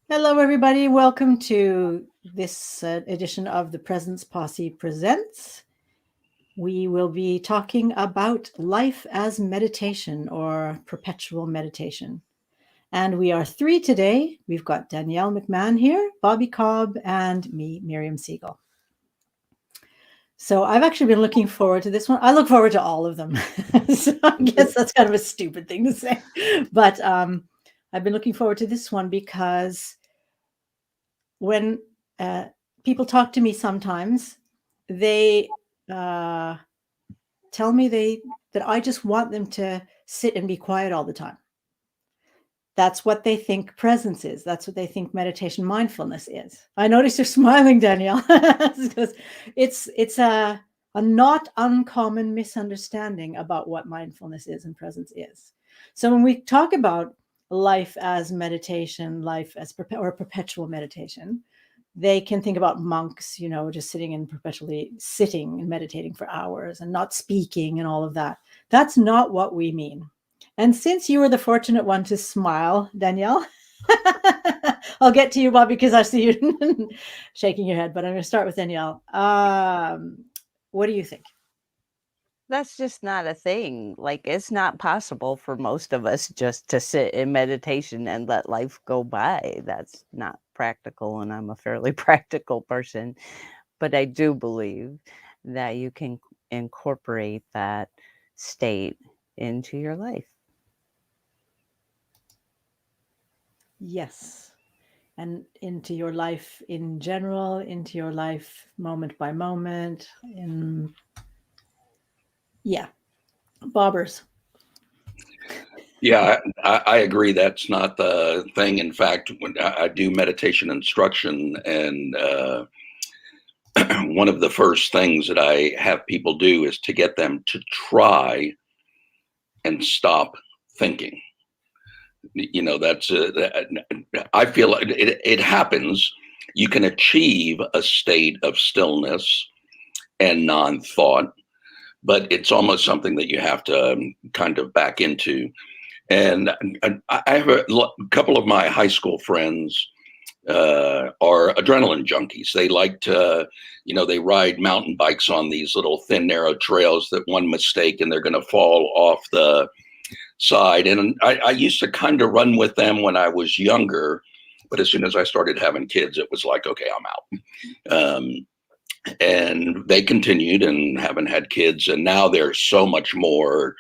Hello, everybody. Welcome to this edition of the Presence Posse Presents. We will be talking about life as meditation or perpetual meditation. And we are three today. We've got Danielle McMahon here, Bobby Cobb, and me, Miriam Siegel. So I've actually been looking forward to this one. I look forward to all of them. So I guess that's kind of a stupid thing to say. But I've been looking forward to this one because when people talk to me sometimes, they tell me that I just want them to sit and be quiet all the time. That's what they think presence is. That's what they think meditation mindfulness is. I notice you're smiling, Danielle, because it's a not uncommon misunderstanding about what mindfulness is and presence is. So when we talk about life as meditation, life as or perpetual meditation, they can think about monks, just sitting and perpetually sitting and meditating for hours and not speaking and all of that. That's not what we mean. And since you were the fortunate one to smile, Danielle, I'll get to you, Bob, because I see you shaking your head, but I'm going to start with Danielle. What do you think? That's just not a thing. Like, it's not possible for most of us just to sit in meditation and let life go by. That's not practical, and I'm a fairly practical person. But I do believe that you can incorporate that state into your life. Yes. And into your life in general, into your life moment by moment. Yeah. Bobbers. Yeah, I agree. That's not the thing. In fact, when I do meditation instruction, and one of the first things that I have people do is to get them to try and stop thinking. That's I feel like it happens. You can achieve a state of stillness and non-thought, but it's almost something that you have to kind of back into. And I have a couple of my high school friends are adrenaline junkies. They like to, they ride mountain bikes on these little thin, narrow trails that one mistake and they're going to fall off the side. And I used to kind of run with them when I was younger, but as soon as I started having kids, it was like, okay, I'm out. And they continued and haven't had kids. And now they're so much more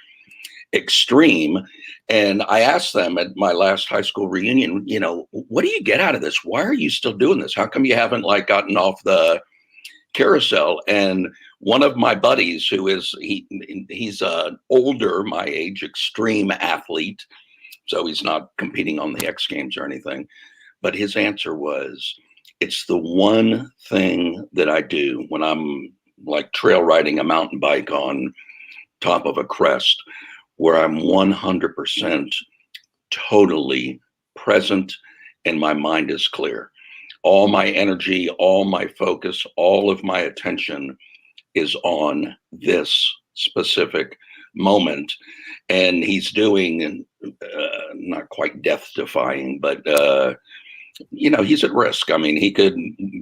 extreme. And I asked them at my last high school reunion, what do you get out of this? Why are you still doing this? How come you haven't gotten off the carousel? And one of my buddies, who is he's older, my age, extreme athlete, so he's not competing on the X Games or anything, but his answer was, it's the one thing that I do when I'm trail riding a mountain bike on top of a crest, where I'm 100% totally present and my mind is clear. All my energy, all my focus, all of my attention is on this specific moment. And he's doing not quite death defying, but he's at risk. I mean, he could,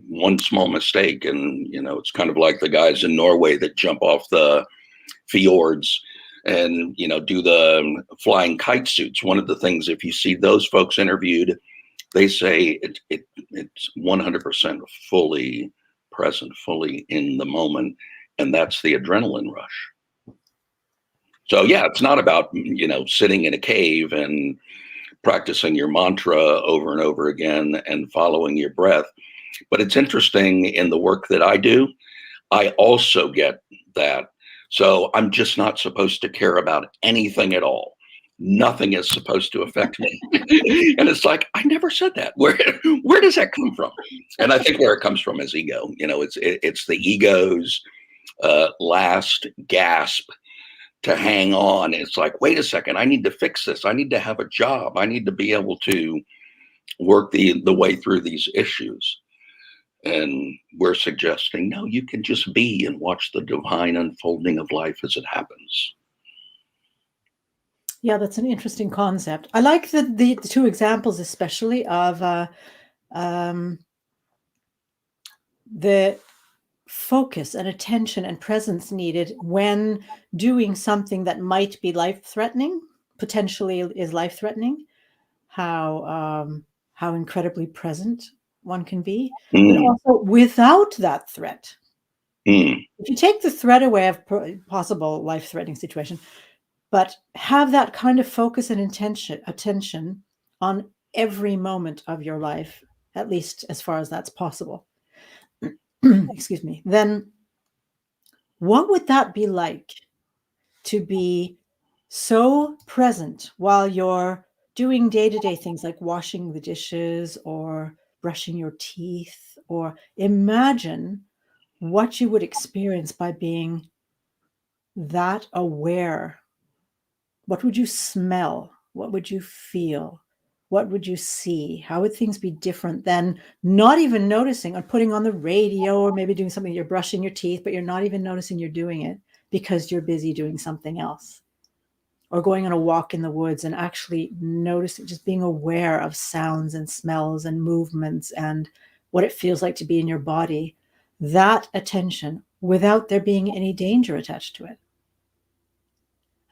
one small mistake, and it's kind of like the guys in Norway that jump off the fjords and do the flying kite suits. One of the things, if you see those folks interviewed, they say it's 100% fully present, fully in the moment, and that's the adrenaline rush. So yeah, it's not about sitting in a cave and practicing your mantra over and over again and following your breath. But it's interesting, in the work that I do, I also get that. So I'm just not supposed to care about anything at all. Nothing is supposed to affect me. And it's like, I never said that. Where does that come from? And I think where it comes from is ego. It's the ego's last gasp to hang on. It's like, wait a second, I need to fix this. I need to have a job. I need to be able to work the way through these issues. And we're suggesting, no, you can just be and watch the divine unfolding of life as it happens. Yeah, that's an interesting concept. I like the two examples, especially of the focus and attention and presence needed when doing something that might be life-threatening, potentially is life-threatening, how incredibly present one can be, but also without that threat. If you take the threat away of possible life-threatening situation, but have that kind of focus and attention on every moment of your life, at least as far as that's possible, excuse me, then what would that be like to be so present while you're doing day-to-day things like washing the dishes or brushing your teeth? Or imagine what you would experience by being that aware. What would you smell? What would you feel? What would you see? How would things be different than not even noticing, or putting on the radio, or maybe doing something, you're brushing your teeth, but you're not even noticing you're doing it because you're busy doing something else? Or going on a walk in the woods and actually noticing, just being aware of sounds and smells and movements and what it feels like to be in your body. That attention without there being any danger attached to it.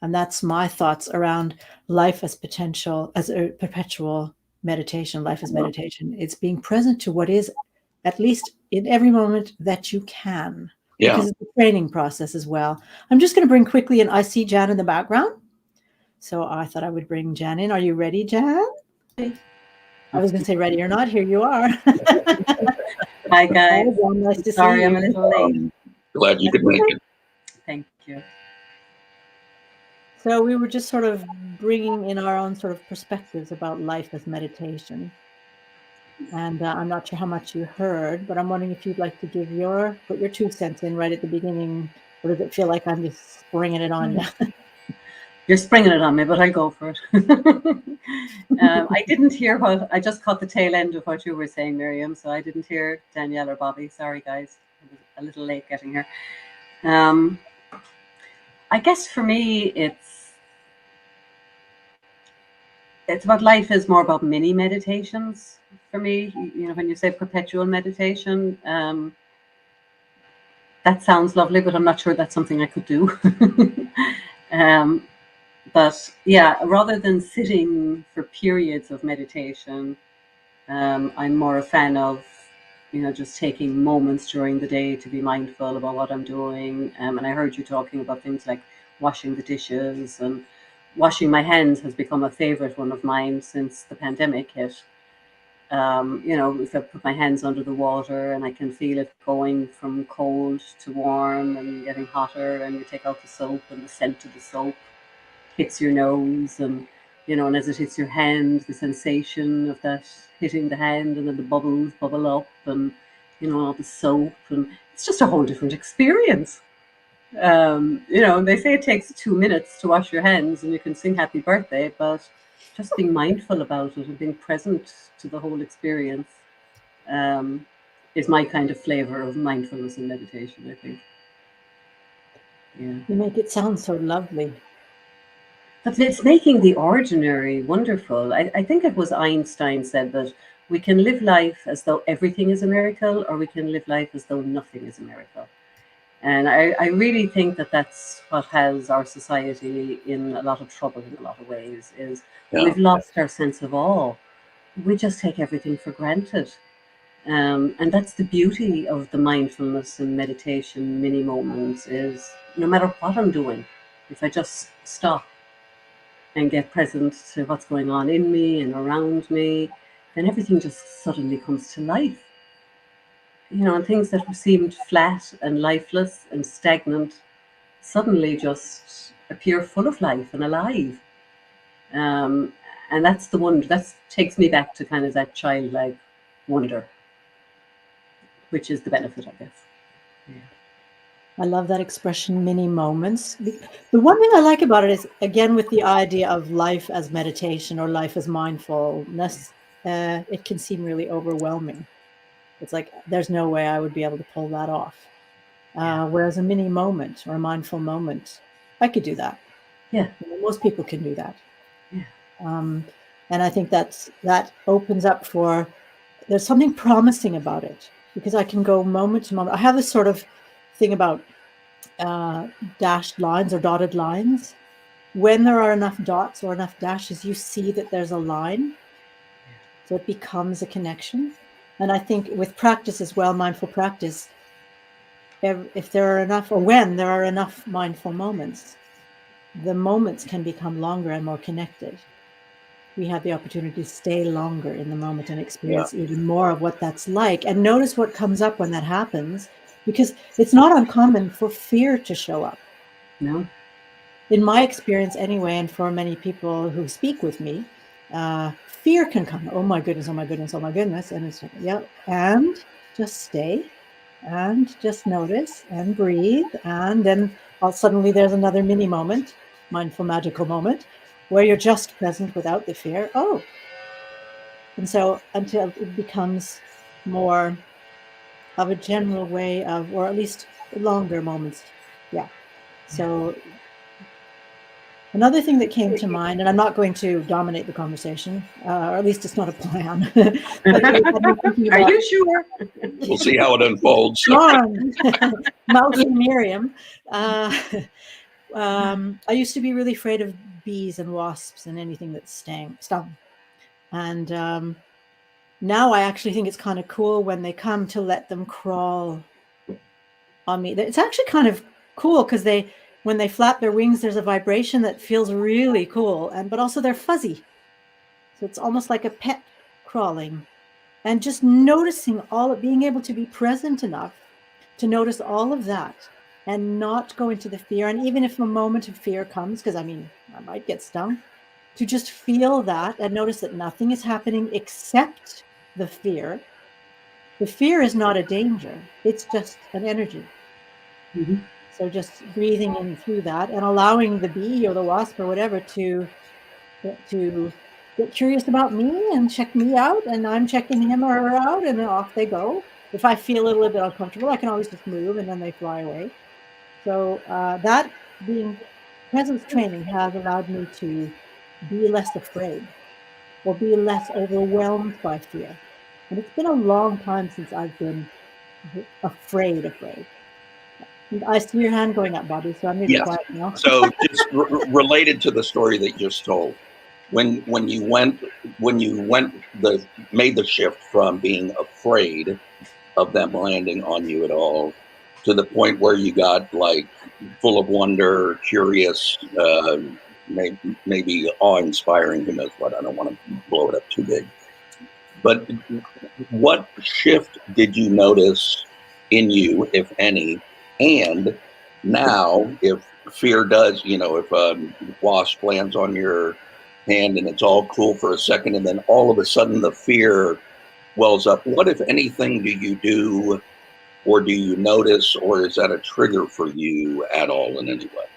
And that's my thoughts around life as potential, as a perpetual meditation, life as meditation. It's being present to what is, at least in every moment that you can. Yeah. Because it's a training process as well. I'm just going to bring quickly, and I see Jan in the background. So I thought I would bring Jan in. Are you ready, Jan? I was going to say ready or not. Here you are. Hi, guys. Hi, Jan. Nice to Sorry, see I'm you. a little late. Glad you could make it. Thank you. So we were just sort of bringing in our own sort of perspectives about life as meditation. And I'm not sure how much you heard, but I'm wondering if you'd like to put your 2 cents in right at the beginning. Or does it feel like I'm just springing it on you? You're springing it on me, but I'll go for it. I didn't hear I just caught the tail end of what you were saying, Miriam, so I didn't hear Danielle or Bobby. Sorry, guys. I was a little late getting here. I guess for me, it's about life is more about mini meditations for me. You know, when you say perpetual meditation, that sounds lovely, but I'm not sure that's something I could do. But yeah, rather than sitting for periods of meditation, I'm more a fan of, just taking moments during the day to be mindful about what I'm doing. And I heard you talking about things like washing the dishes, and washing my hands has become a favorite one of mine since the pandemic hit. If I put my hands under the water and I can feel it going from cold to warm and getting hotter, and you take out the soap and the scent of the soap hits your nose, and and as it hits your hand, the sensation of that hitting the hand, and then the bubbles bubble up, and all the soap, and it's just a whole different experience. And they say it takes 2 minutes to wash your hands and you can sing happy birthday, but just being mindful about it and being present to the whole experience is my kind of flavor of mindfulness and meditation, I think. Yeah. You make it sound so lovely. But it's making the ordinary wonderful. I think it was Einstein said that we can live life as though everything is a miracle, or we can live life as though nothing is a miracle. And I really think that that's what has our society in a lot of trouble in a lot of ways, is we've lost our sense of awe. We just take everything for granted. And that's the beauty of the mindfulness and meditation mini moments, is no matter what I'm doing, if I just stop and get present to what's going on in me and around me, then everything just suddenly comes to life. And things that seemed flat and lifeless and stagnant suddenly just appear full of life and alive. And that's the wonder. That takes me back to kind of that childlike wonder, which is the benefit, I guess. Yeah. I love that expression, mini moments. The one thing I like about it is, again, with the idea of life as meditation or life as mindfulness, it can seem really overwhelming. It's like, there's no way I would be able to pull that off. Whereas a mini moment or a mindful moment, I could do that. Yeah. Most people can do that. Yeah. And I think that opens up for there's something promising about it, because I can go moment to moment. I have this sort of thing about dashed lines or dotted lines. When there are enough dots or enough dashes, you see that there's a line. So it becomes a connection. And I think with practice as well, mindful practice, if there are enough, or when there are enough mindful moments, the moments can become longer and more connected. We have the opportunity to stay longer in the moment and experience even more of what that's like, and notice what comes up when that happens, because it's not uncommon for fear to show up. No. In my experience anyway, and for many people who speak with me, fear can come. Oh my goodness, oh my goodness, oh my goodness. And it's, yeah, and just stay and just notice and breathe. And then suddenly there's another mini moment, mindful, magical moment, where you're just present without the fear. Oh. And so until it becomes more of a general way of, or at least longer moments. Yeah. So another thing that came to mind, and I'm not going to dominate the conversation, or at least it's not a plan. But Are you sure? We'll see how it unfolds. Mouse and Miriam. I used to be really afraid of bees and wasps and anything that stung. And now I actually think it's kind of cool when they come, to let them crawl on me. It's actually kind of cool because when they flap their wings, there's a vibration that feels really cool, but also they're fuzzy. So it's almost like a pet crawling, and just noticing being able to be present enough to notice all of that and not go into the fear. And even if a moment of fear comes, because I might get stung, to just feel that and notice that nothing is happening except the fear. The fear is not a danger. It's just an energy. Mm-hmm. So just breathing in through that and allowing the bee or the wasp or whatever to get curious about me and check me out, and I'm checking him or her out, and then off they go. If I feel a little bit uncomfortable, I can always just move, and then they fly away. So that being presence training has allowed me to be less afraid, or be less overwhelmed by fear. And it's been a long time since I've been afraid. I see your hand going up, Bobby, so I'm going to be quiet now. So just related to the story that you just told, when you made the shift from being afraid of them landing on you at all to the point where you got like full of wonder, curious, maybe awe-inspiring, who knows what, I don't want to blow it up too big. But what shift did you notice in you, if any? And now, if fear does, if a wasp lands on your hand and it's all cool for a second, and then all of a sudden the fear wells up, what, if anything, do you do, or do you notice, or is that a trigger for you at all in any way?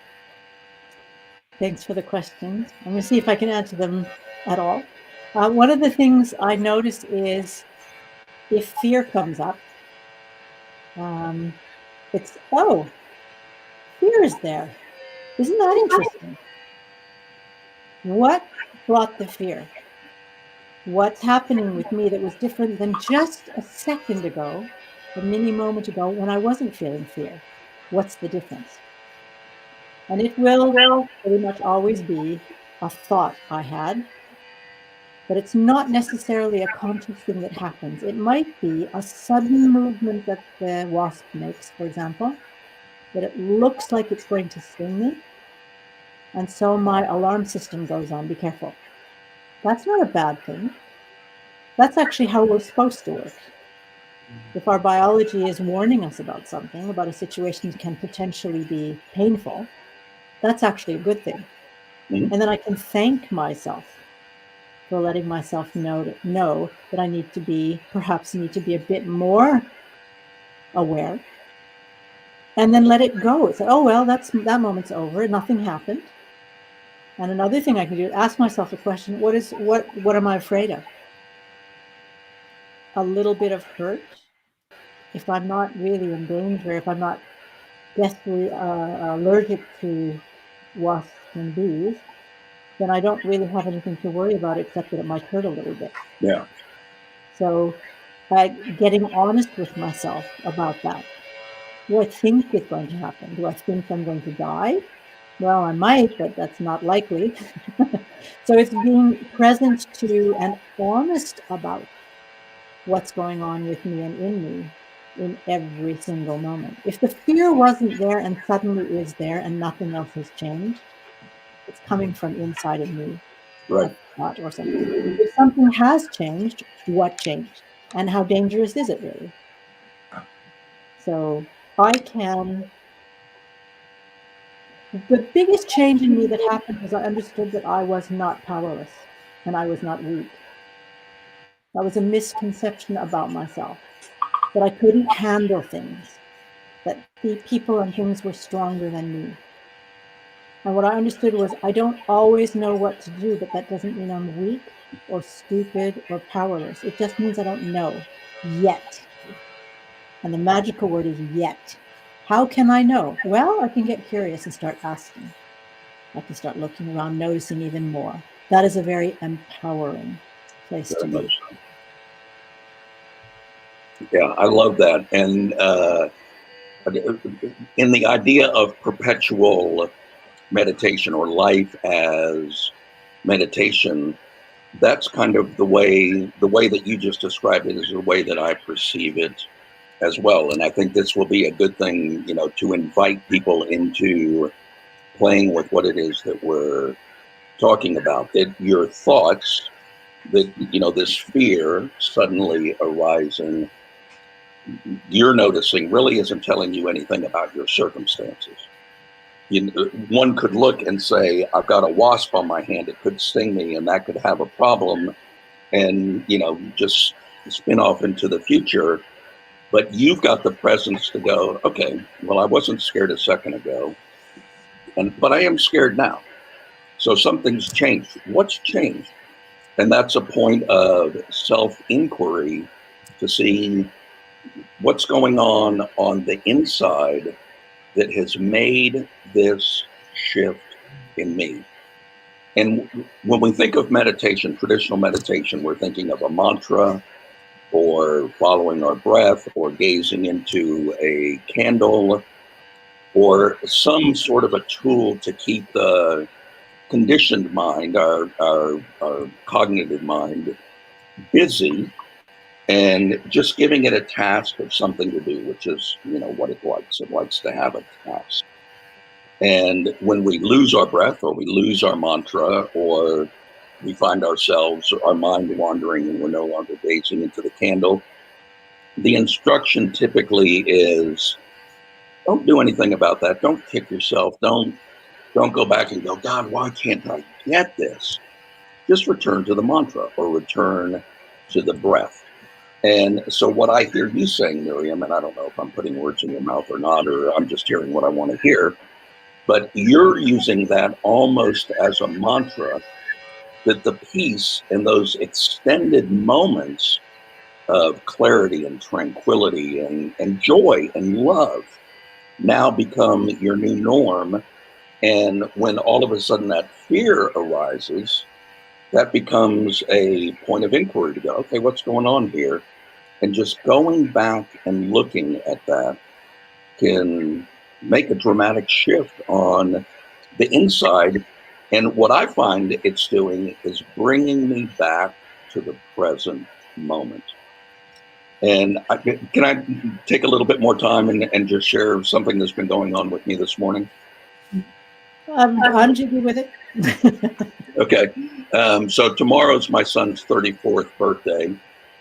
Thanks for the questions. I'm going to see if I can answer them at all. One of the things I notice is if fear comes up, it's, oh, fear is there. Isn't that interesting? What brought the fear? What's happening with me that was different than just a second ago, a mini moment ago, when I wasn't feeling fear? What's the difference? And it will pretty much always be a thought I had, but it's not necessarily a conscious thing that happens. It might be a sudden movement that the wasp makes, for example, that it looks like it's going to sting me. And so my alarm system goes on, be careful. That's not a bad thing. That's actually how we're supposed to work. If our biology is warning us about something, about a situation that can potentially be painful, that's actually a good thing. Mm-hmm. And then I can thank myself for letting myself know that I need to be a bit more aware, and then let it go. Say, oh, well, that moment's over. Nothing happened. And another thing I can do, ask myself a question: what am I afraid of? A little bit of hurt. If I'm not really in danger, if I'm not deathly allergic to wasps and bees, then I don't really have anything to worry about except that it might hurt a little bit. Yeah. So getting honest with myself about that. Do I think it's going to happen? Do I think I'm going to die? Well, I might, but that's not likely. So it's being present to and honest about what's going on with me and in me in every single moment. If the fear wasn't there and suddenly is there and nothing else has changed, it's coming from inside of me, Right. a thought or something. If something has changed, what changed? And how dangerous is it really? So the biggest change in me that happened was I understood that I was not powerless and I was not weak. That was a misconception about myself, that I couldn't handle things, that the people and things were stronger than me. And what I understood was I don't always know what to do, but that doesn't mean I'm weak or stupid or powerless. It just means I don't know yet. And the magical word is yet. How can I know? Well, I can get curious and start asking. I can start looking around, noticing even more. That is a very empowering place to be. Yeah, I love that. And in the idea of perpetual meditation or life as meditation, that's kind of the way that you just described it is the way that I perceive it as well. And I think this will be a good thing, to invite people into playing with what it is that we're talking about, that your thoughts, that, this fear suddenly arising, you're noticing really isn't telling you anything about your circumstances. One could look and say, I've got a wasp on my hand, it could sting me, and that could have a problem, and, just spin off into the future. But you've got the presence to go, okay, well, I wasn't scared a second ago, but I am scared now. So something's changed. What's changed? And that's a point of self-inquiry to see what's going on the inside that has made this shift in me. And when we think of meditation, traditional meditation, we're thinking of a mantra or following our breath or gazing into a candle or some sort of a tool to keep the conditioned mind, our cognitive mind, busy and just giving it a task of something to do, which is, what it likes. It likes to have a task. And when we lose our breath or we lose our mantra or we find ourselves, our mind wandering and we're no longer gazing into the candle, the instruction typically is, don't do anything about that. Don't kick yourself. Don't go back and go, God, why can't I get this? Just return to the mantra or return to the breath. And so what I hear you saying, Miriam, and I don't know if I'm putting words in your mouth or not, or I'm just hearing what I want to hear, but you're using that almost as a mantra, that the peace and those extended moments of clarity and tranquility and joy and love now become your new norm. And when all of a sudden that fear arises, that becomes a point of inquiry to go, okay, what's going on here? And just going back and looking at that can make a dramatic shift on the inside. And what I find it's doing is bringing me back to the present moment. And can I take a little bit more time and just share something that's been going on with me this morning? I'm jiggy with it. Okay. So tomorrow's my son's 34th birthday.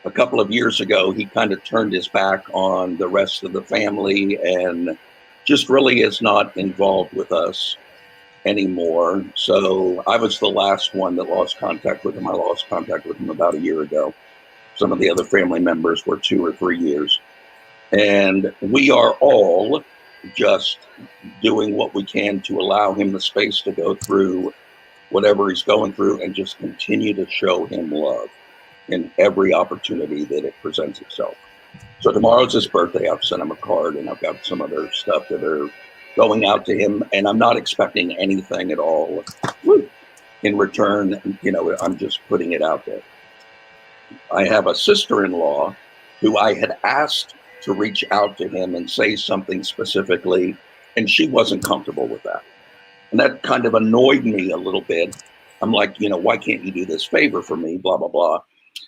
A couple of years ago, he kind of turned his back on the rest of the family and just really is not involved with us anymore. So I was the last one that lost contact with him. I lost contact with him about a year ago. Some of the other family members were 2 or 3 years. And we are all just doing what we can to allow him the space to go through whatever he's going through and just continue to show him love in every opportunity that it presents itself. So tomorrow's his birthday. I've sent him a card and I've got some other stuff that are going out to him, and I'm not expecting anything at all in return. I'm just putting it out there. I have a sister-in-law who I had asked to reach out to him and say something specifically, and she wasn't comfortable with that. And that kind of annoyed me a little bit. I'm like, why can't you do this favor for me, blah, blah, blah.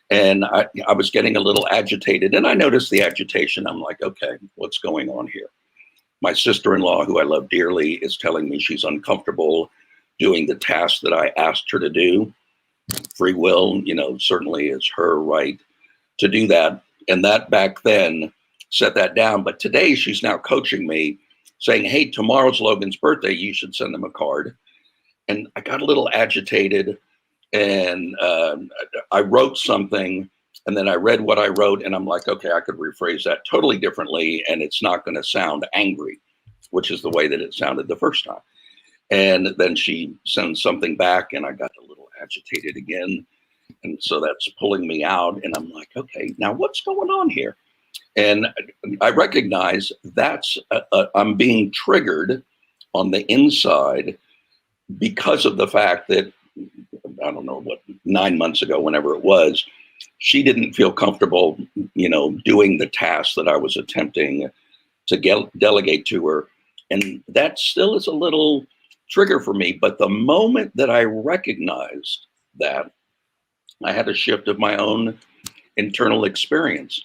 And I was getting a little agitated, and I noticed the agitation. I'm like, okay, what's going on here? My sister-in-law, who I love dearly, is telling me she's uncomfortable doing the task that I asked her to do. Free will, certainly is her right to do that. And that back then set that down. But today she's now coaching me, saying, hey, tomorrow's Logan's birthday. You should send him a card. And I got a little agitated, and I wrote something, and then I read what I wrote, and I'm like, okay, I could rephrase that totally differently, and it's not going to sound angry, which is the way that it sounded the first time. And then she sends something back, and I got a little agitated again. And so that's pulling me out, and I'm like, okay, now what's going on here? And I recognize I'm being triggered on the inside because of the fact that, I don't know, 9 months ago, whenever it was, she didn't feel comfortable, doing the task that I was attempting to delegate to her. And that still is a little trigger for me. But the moment that I recognized that, I had a shift of my own internal experience.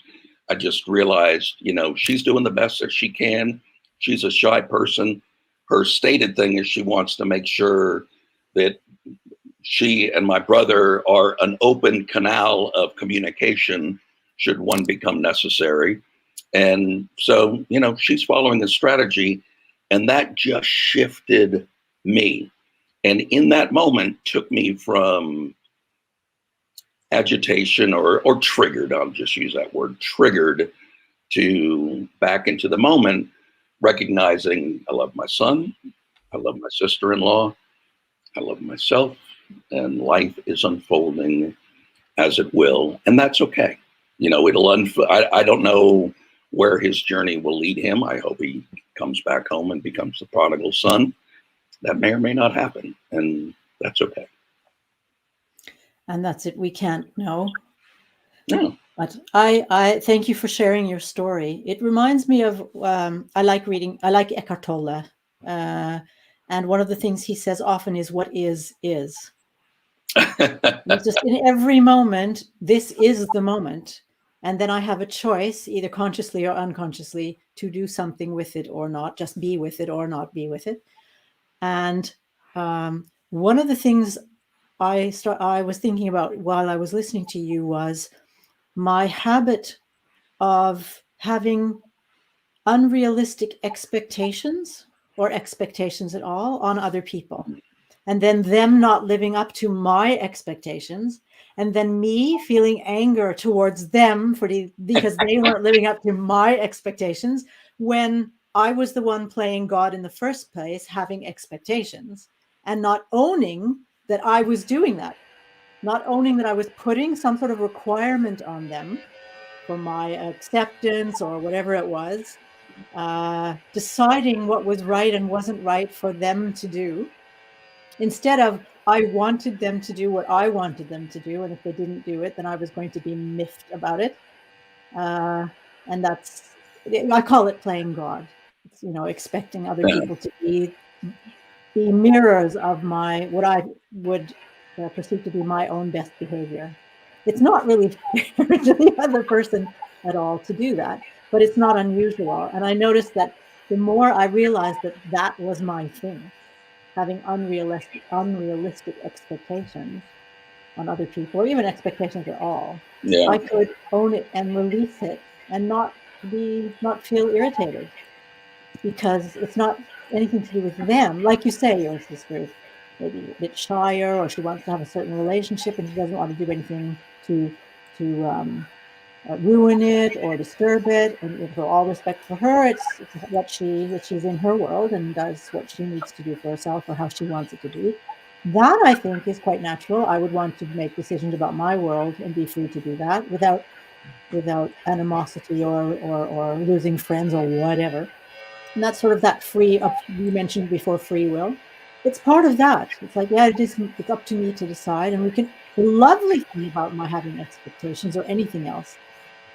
I just realized, she's doing the best that she can. She's a shy person. Her stated thing is she wants to make sure that she and my brother are an open canal of communication should one become necessary. And so, she's following a strategy, and that just shifted me. And in that moment took me from agitation or triggered, I'll just use that word, triggered, to back into the moment, recognizing I love my son, I love my sister-in-law, I love myself, and life is unfolding as it will, and that's okay. I don't know where his journey will lead him. I hope he comes back home and becomes the prodigal son. That may or may not happen, and that's okay. And that's it. We can't know. No. But I thank you for sharing your story. It reminds me of, I like Eckhart Tolle. And one of the things he says often is, what is. It's just in every moment, this is the moment. And then I have a choice, either consciously or unconsciously, to do something with it or not, just be with it or not be with it. And one of the things I was thinking about while I was listening to you was my habit of having unrealistic expectations or expectations at all on other people, and then them not living up to my expectations, and then me feeling anger towards them because they weren't living up to my expectations when I was the one playing God in the first place, having expectations and not owning that I was doing that, not owning that I was putting some sort of requirement on them for my acceptance or whatever it was, deciding what was right and wasn't right for them to do, instead of I wanted them to do what I wanted them to do, and if they didn't do it, then I was going to be miffed about it. And I call it playing God. It's, expecting other people to be mirrors of what I would perceive to be my own best behavior. It's not really fair to the other person at all to do that, but it's not unusual. And I noticed that the more I realized that was my thing, having unrealistic expectations on other people, or even expectations at all, I could own it and release it and not feel irritated, because it's not anything to do with them. Like you say, your sister is maybe a bit shyer, or she wants to have a certain relationship and she doesn't want to do anything to ruin it or disturb it. And for all respect for her, it's what she's in her world and does what she needs to do for herself or how she wants it to be. That, I think, is quite natural. I would want to make decisions about my world and be free to do that without animosity or losing friends or whatever. And that's sort of that you mentioned before, free will. It's part of that. It's like, it's up to me to decide. And the lovely thing about my having expectations or anything else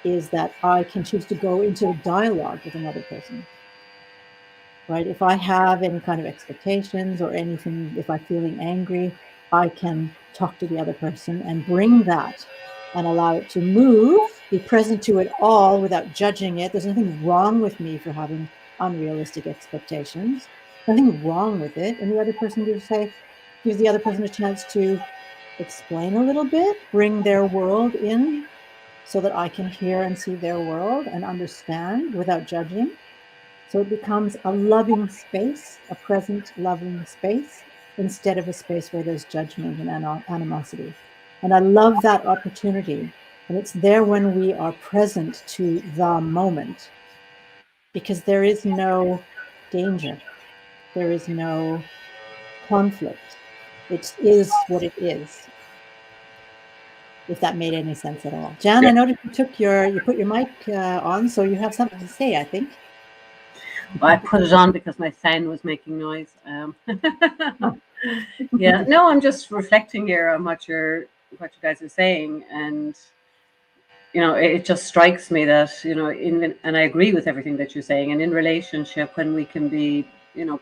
is that I can choose to go into a dialogue with another person. Right? If I have any kind of expectations or anything, if I'm feeling angry, I can talk to the other person and bring that and allow it to move, be present to it all without judging it. There's nothing wrong with me for having unrealistic expectations. Nothing wrong with it. And the other person gives the other person a chance to explain a little bit, bring their world in so that I can hear and see their world and understand without judging. So it becomes a loving space, a present, loving space, instead of a space where there's judgment and animosity. And I love that opportunity. And it's there when we are present to the moment, because there is no danger. There is no conflict. It is what it is. If that made any sense at all. Jan, Yeah. I noticed you put your mic on, so you have something to say, I think. Well, I put it on because my fan was making noise. Yeah, no, I'm just reflecting here on what you guys are saying, and it just strikes me that and I agree with everything that you're saying. And in relationship, when we can be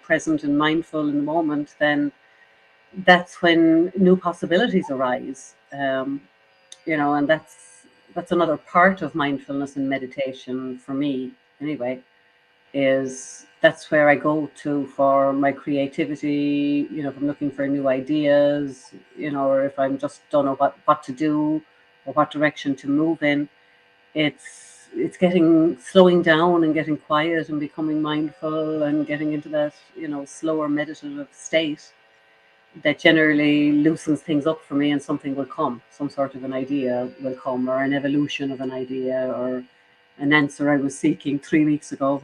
present and mindful in the moment, then that's when new possibilities arise. And that's another part of mindfulness and meditation for me, anyway. That's where I go to for my creativity, if I'm looking for new ideas, or if I'm just don't know what to do or what direction to move in. It's slowing down and getting quiet and becoming mindful and getting into that, slower meditative state that generally loosens things up for me, and something will come, some sort of an idea will come, or an evolution of an idea, or an answer I was seeking 3 weeks ago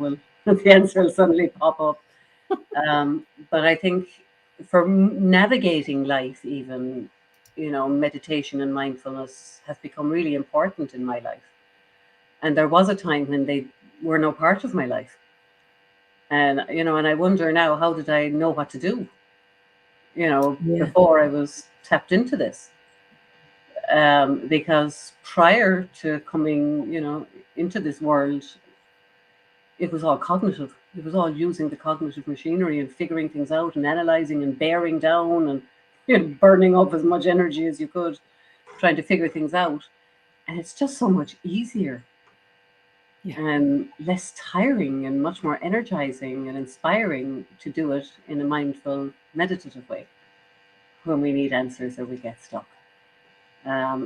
the answer will suddenly pop up. But I think for navigating life, even, meditation and mindfulness has become really important in my life. And there was a time when they were no part of my life. And, and I wonder now, how did I know what to do, Yeah. before I was tapped into this? Because prior to coming, into this world, it was all cognitive. It was all using the cognitive machinery and figuring things out and analyzing and bearing down and burning up as much energy as you could, trying to figure things out. And it's just so much easier and less tiring and much more energizing and inspiring to do it in a mindful, meditative way when we need answers or we get stuck.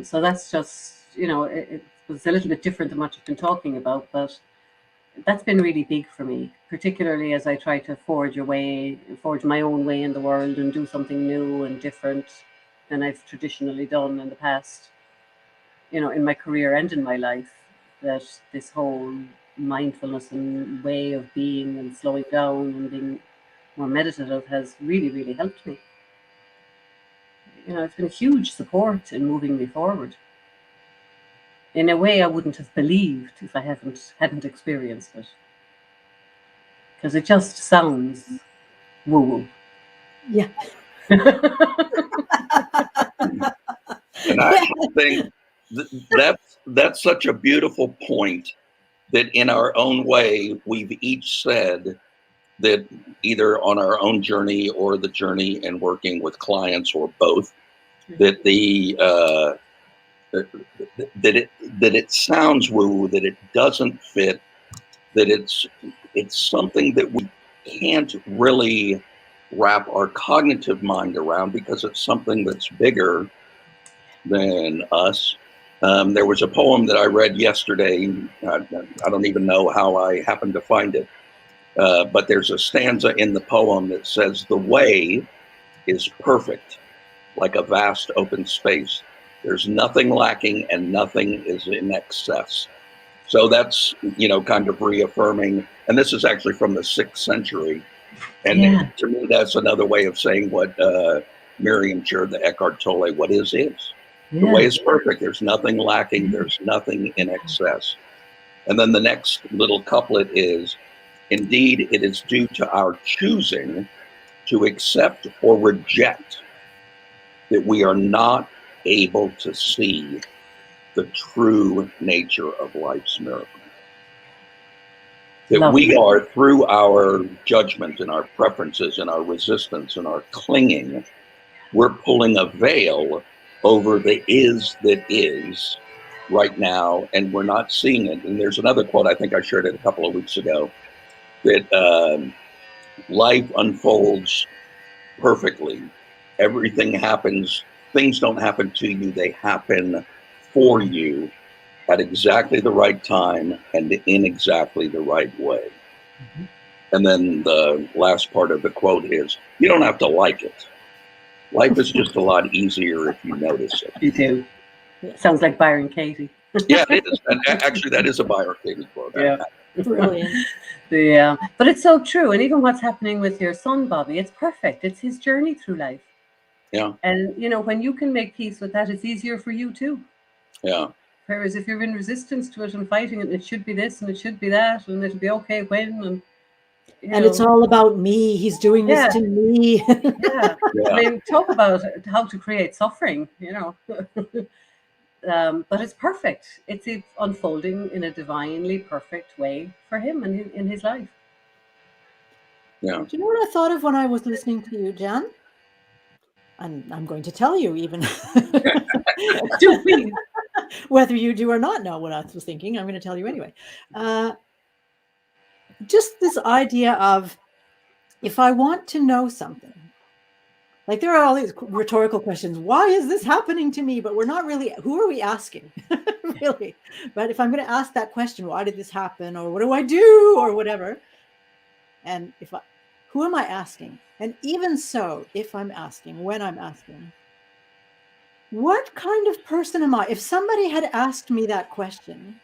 So that's just, it was a little bit different than what you've been talking about, but that's been really big for me, particularly as I try to forge my own way in the world and do something new and different than I've traditionally done in the past, in my career and in my life. That this whole mindfulness and way of being and slowing down and being more meditative has really, really helped me. It's been a huge support in moving me forward in a way I wouldn't have believed if I hadn't experienced it. Because it just sounds woo-woo. Yeah. And I think that's such a beautiful point, that in our own way, we've each said that either on our own journey or the journey in working with clients, or both, that that it sounds woo, that it doesn't fit, that it's something that we can't really wrap our cognitive mind around, because it's something that's bigger than us. There was a poem that I read yesterday. I don't even know how I happened to find it, but there's a stanza in the poem that says, "The way is perfect, like a vast open space. There's nothing lacking and nothing is in excess." So that's, kind of reaffirming. And this is actually from the 6th century. And to me, that's another way of saying what Miriam shared, the Eckhart Tolle, what is. The way is perfect. There's nothing lacking. There's nothing in excess. And then the next little couplet is, "Indeed, it is due to our choosing to accept or reject that we are not able to see the true nature of life's miracle. That Lovely. we are, through our judgment and our preferences and our resistance and our clinging, we're pulling a veil over the is that is right now, and we're not seeing it. And there's another quote, I think I shared it a couple of weeks ago, that life unfolds perfectly. Everything happens, things don't happen to you, they happen for you at exactly the right time and in exactly the right way. Mhm. And then the last part of the quote is, you don't have to like it. Life is just a lot easier if you notice it. You do. Yeah. Sounds like Byron Katie. Yeah, it is. And actually, that is a Byron Katie quote. Yeah. Brilliant. Yeah. But it's so true. And even what's happening with your son, Bobby, it's perfect. It's his journey through life. Yeah. And, you know, when you can make peace with that, it's easier for you too. Yeah. Whereas if you're in resistance to it and fighting it, it should be this and it should be that and it'll be okay when. And, And it's all about me. He's doing this Yeah. to me. Yeah. Yeah. I mean, talk about how to create suffering, you know. But it's perfect. It's unfolding in a divinely perfect way for him and in his life. Yeah. Do you know what I thought of when I was listening to you, Jan? And I'm going to tell you even Do we? whether you do or not know what I was thinking. I'm going to tell you anyway. Just this idea of, if I want to know something, like there are all these rhetorical questions. Why is this happening to me? But we're not really, who are we asking? Really? But if I'm going to ask that question, why did this happen? Or what do I do? Or whatever. And who am I asking? And even so, if I'm asking, when I'm asking, what kind of person am I? If somebody had asked me that question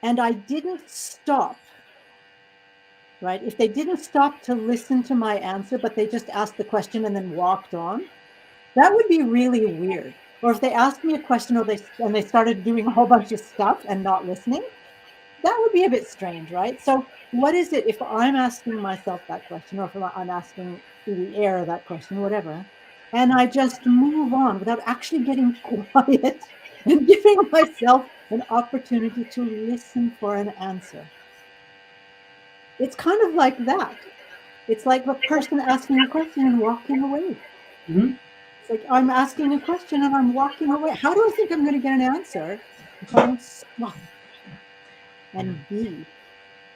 and I didn't stop, right? If they didn't stop to listen to my answer, but they just asked the question and then walked on, that would be really weird. Or if they asked me a question and they started doing a whole bunch of stuff and not listening, that would be a bit strange, right? So what is it if I'm asking myself that question, or if I'm asking through the air that question, whatever, and I just move on without actually getting quiet and giving myself an opportunity to listen for an answer? It's kind of like that. It's like a person asking a question and walking away. Mhm. It's like I'm asking a question and I'm walking away. How do I think I'm going to get an answer if I don't stop and be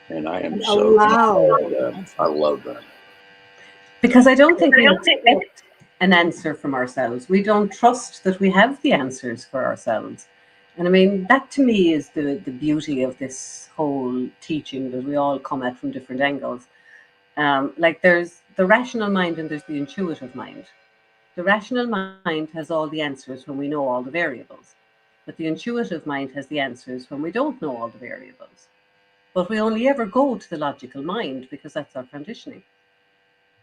And I am and so allow I answer? love that. Because I don't think we expect an answer from ourselves. We don't trust that we have the answers for ourselves. And I mean, that to me is the beauty of this whole teaching, that we all come at from different angles. Like there's the rational mind and there's the intuitive mind. The rational mind has all the answers when we know all the variables, but the intuitive mind has the answers when we don't know all the variables. But we only ever go to the logical mind because that's our conditioning.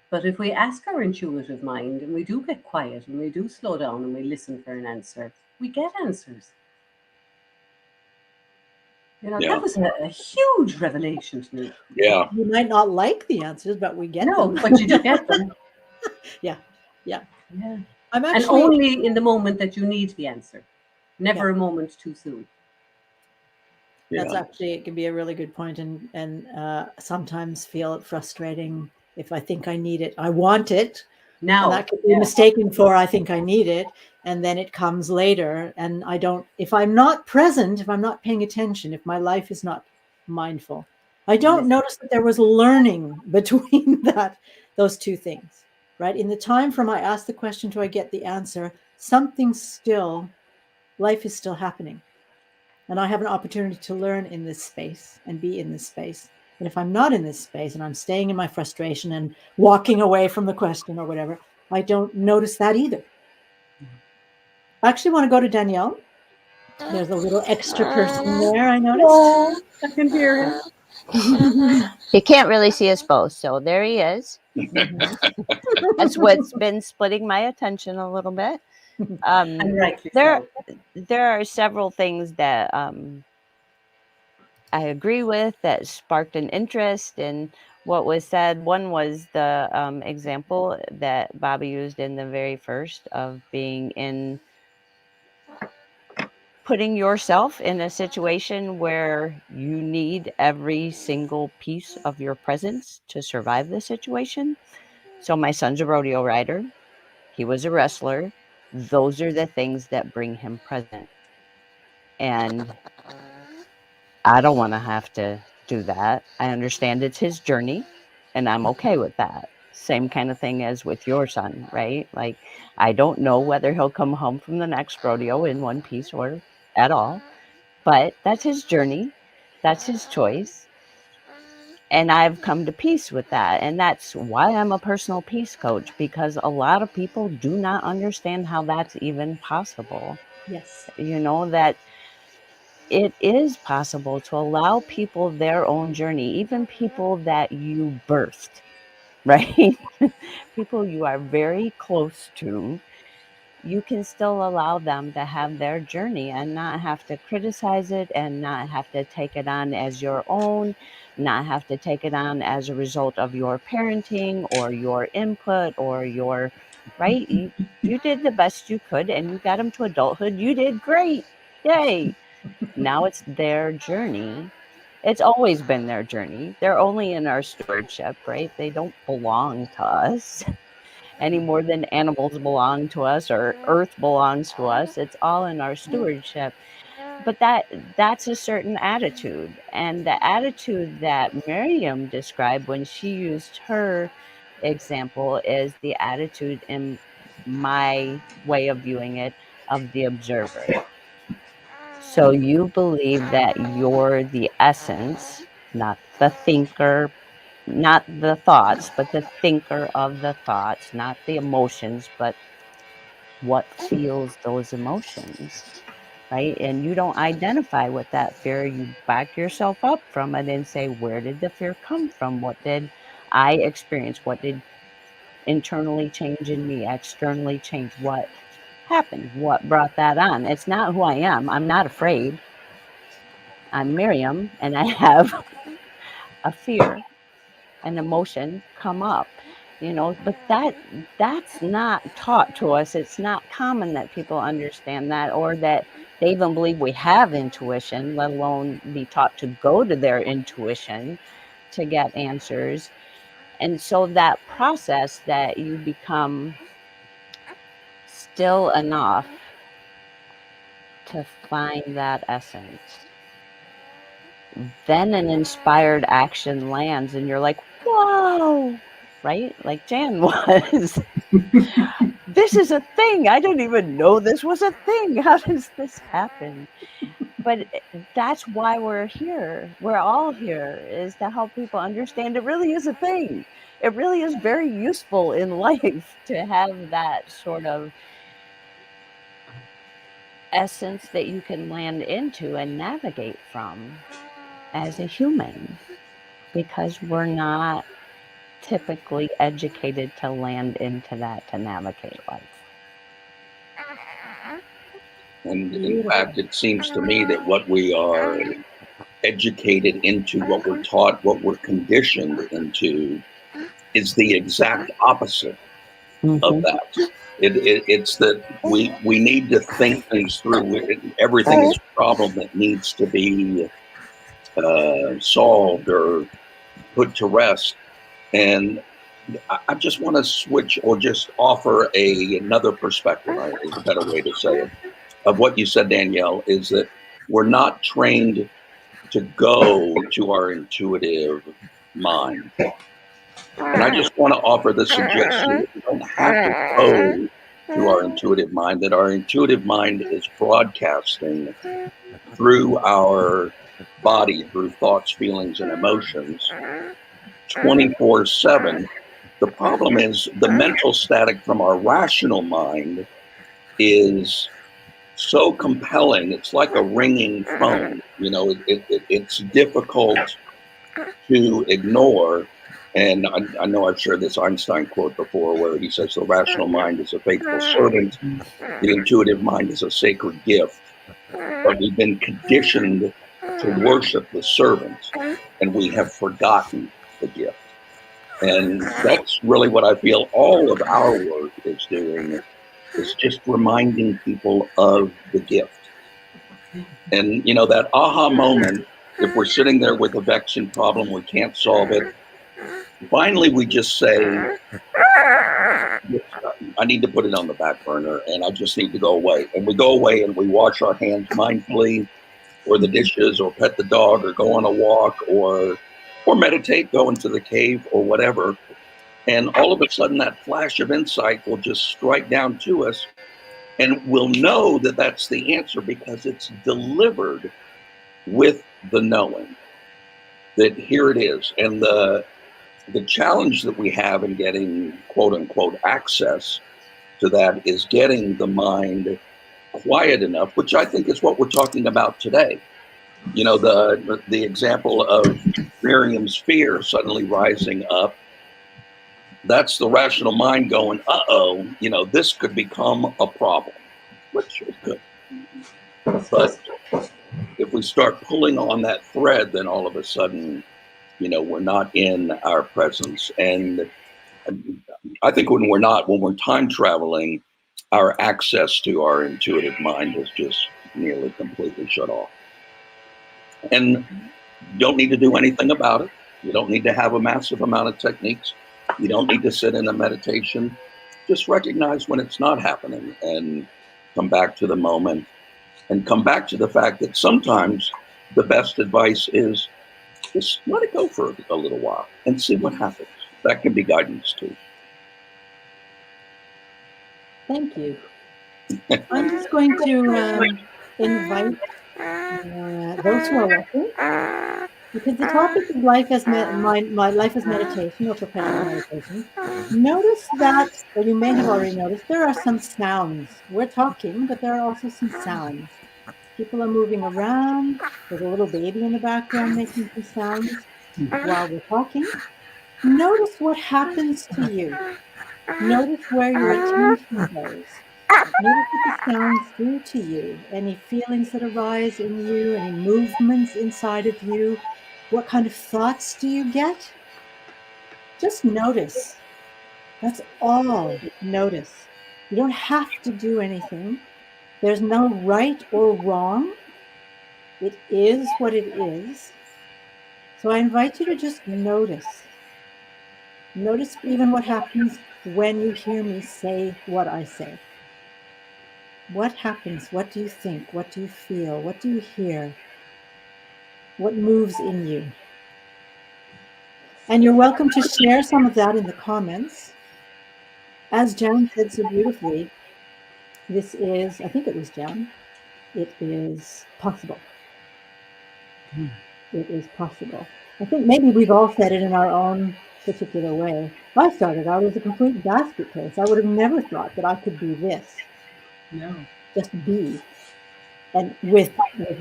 But if we ask our intuitive mind and we do get quiet and we do slow down and we listen for an answer, we get answers. You know, Yeah. that was a huge revelation to me. Yeah. You might not like the answers, but we get No, them. but you do get them. Yeah. Yeah. I'm And actually only in the moment that you need the answer. Never a moment too soon. That's Yeah. actually, it can be a really good point, and sometimes feel it frustrating if I think I need it. I want it, Now, and that could be mistaken for I think I need it, and then it comes later, and I don't. If I'm not present, if I'm not paying attention, if my life is not mindful, I don't notice that there was learning between those two things, right? In the time from I ask the question to I get the answer, life is still happening. And I have an opportunity to learn in this space and be in this space. And if I'm not in this space and I'm staying in my frustration and walking away from the question or whatever, I don't notice that either. I actually want to go to Danielle. There's a little extra person there, I noticed. I can hear him. You can't really see us both, so there he is. That's what's been splitting my attention a little bit. And rightly There so. are several things that I agree with that sparked an interest in what was said. One was the example that Bobby used in the very first of being in putting yourself in a situation where you need every single piece of your presence to survive the situation. So my son's a rodeo rider. He was a wrestler. Those are the things that bring him present. And I don't want to have to do that. I understand it's his journey, and I'm okay with that. Same kind of thing as with your son, right? Like, I don't know whether he'll come home from the next rodeo in one piece or at all, but that's his journey. That's his choice. And I've come to peace with that. And that's why I'm a personal peace coach, because a lot of people do not understand how that's even possible. Yes. You know, that it is possible to allow people their own journey, even people that you birthed, right? People you are very close to. You can still allow them to have their journey and not have to criticize it and not have to take it on as your own, not have to take it on as a result of your parenting or your input or your, right? You did the best you could and you got them to adulthood. You did great. Yay. Now it's their journey. It's always been their journey. They're only in our stewardship, right? They don't belong to us any more than animals belong to us or earth belongs to us. It's all in our stewardship. But that's a certain attitude. And the attitude that Miriam described when she used her example is the attitude, in my way of viewing it, of the observer. So you believe that you're the essence, not the thinker, not the thoughts, but the thinker of the thoughts, not the emotions, but what feels those emotions, right? And you don't identify with that fear. You back yourself up from it and say, where did the fear come from? What did I experience? What did internally change in me? Externally change? What happened? What brought that on? It's not who I am. I'm not afraid. I'm Miriam, and I have a fear, an emotion come up, but that's not taught to us. It's not common that people understand that, or that they even believe we have intuition, let alone be taught to go to their intuition to get answers. And so that process that you become still enough to find that essence, then an inspired action lands and you're like, whoa, right? Like Jan was. This is a thing. I didn't even know this was a thing. How does this happen? But that's why we're here. We're all here, is to help people understand it really is a thing. It really is very useful in life to have that sort of essence that you can land into and navigate from as a human, because we're not typically educated to land into that, to navigate life. And in fact, it seems to me that what we are educated into, what we're taught, what we're conditioned into, is the exact opposite of that. It's that we need to think things through. Everything is a problem that needs to be solved or put to rest. And I just want to switch, or just offer another perspective, is a better way to say it, of what you said, Danielle, is that we're not trained to go to our intuitive mind. And I just want to offer the suggestion that we don't have to go to our intuitive mind, that our intuitive mind is broadcasting through our body, through thoughts, feelings, and emotions 24/7. The problem is the mental static from our rational mind is so compelling. It's like a ringing phone. It's difficult to ignore. And I know I've shared this Einstein quote before, where he says the rational mind is a faithful servant, the intuitive mind is a sacred gift. But we've been conditioned to worship the servant, and we have forgotten the gift. And that's really what I feel all of our work is doing, is just reminding people of the gift. And, that aha moment, if we're sitting there with a vexing problem, we can't solve it. Finally, we just say, I need to put it on the back burner and I just need to go away. And we go away and we wash our hands mindfully, or the dishes, or pet the dog, or go on a walk, or meditate, go into the cave or whatever. And all of a sudden that flash of insight will just strike down to us, and we'll know that that's the answer because it's delivered with the knowing that here it is. And the challenge that we have in getting quote unquote access to that is getting the mind quiet enough, which I think is what we're talking about today. The example of Miriam's fear suddenly rising up, that's the rational mind going, uh-oh, this could become a problem, which it could. But if we start pulling on that thread, then all of a sudden, we're not in our presence. And I think when we're time traveling, our access to our intuitive mind is just nearly completely shut off. And you don't need to do anything about it. You don't need to have a massive amount of techniques. You don't need to sit in a meditation. Just recognize when it's not happening and come back to the moment, and come back to the fact that sometimes the best advice is just let it go for a little while and see what happens. That can be guidance too. Thank you. I'm just going to invite those who are watching, because the topic of life as my life as meditation, or perpetual meditation. Notice that, or you may have already noticed, there are some sounds. We're talking, but there are also some sounds. People are moving around. There's a little baby in the background making some sounds while we're talking. Notice what happens to you. Notice where your attention goes. Notice what the sounds do to you. Any feelings that arise in you, any movements inside of you. What kind of thoughts do you get? Just notice. That's all. Notice. You don't have to do anything. There's no right or wrong. It is what it is. So I invite you to just notice. Notice even what happens when you hear me say what I say. What happens? What do you think? What do you feel? What do you hear? What moves in you? And you're welcome to share some of that in the comments. As Jan said so beautifully, this is, I think it was Jan, it is possible. It is possible. I think maybe we've all said it in our own particular way. I started out as a complete basket case. I would have never thought that I could be this. No. Just be. And with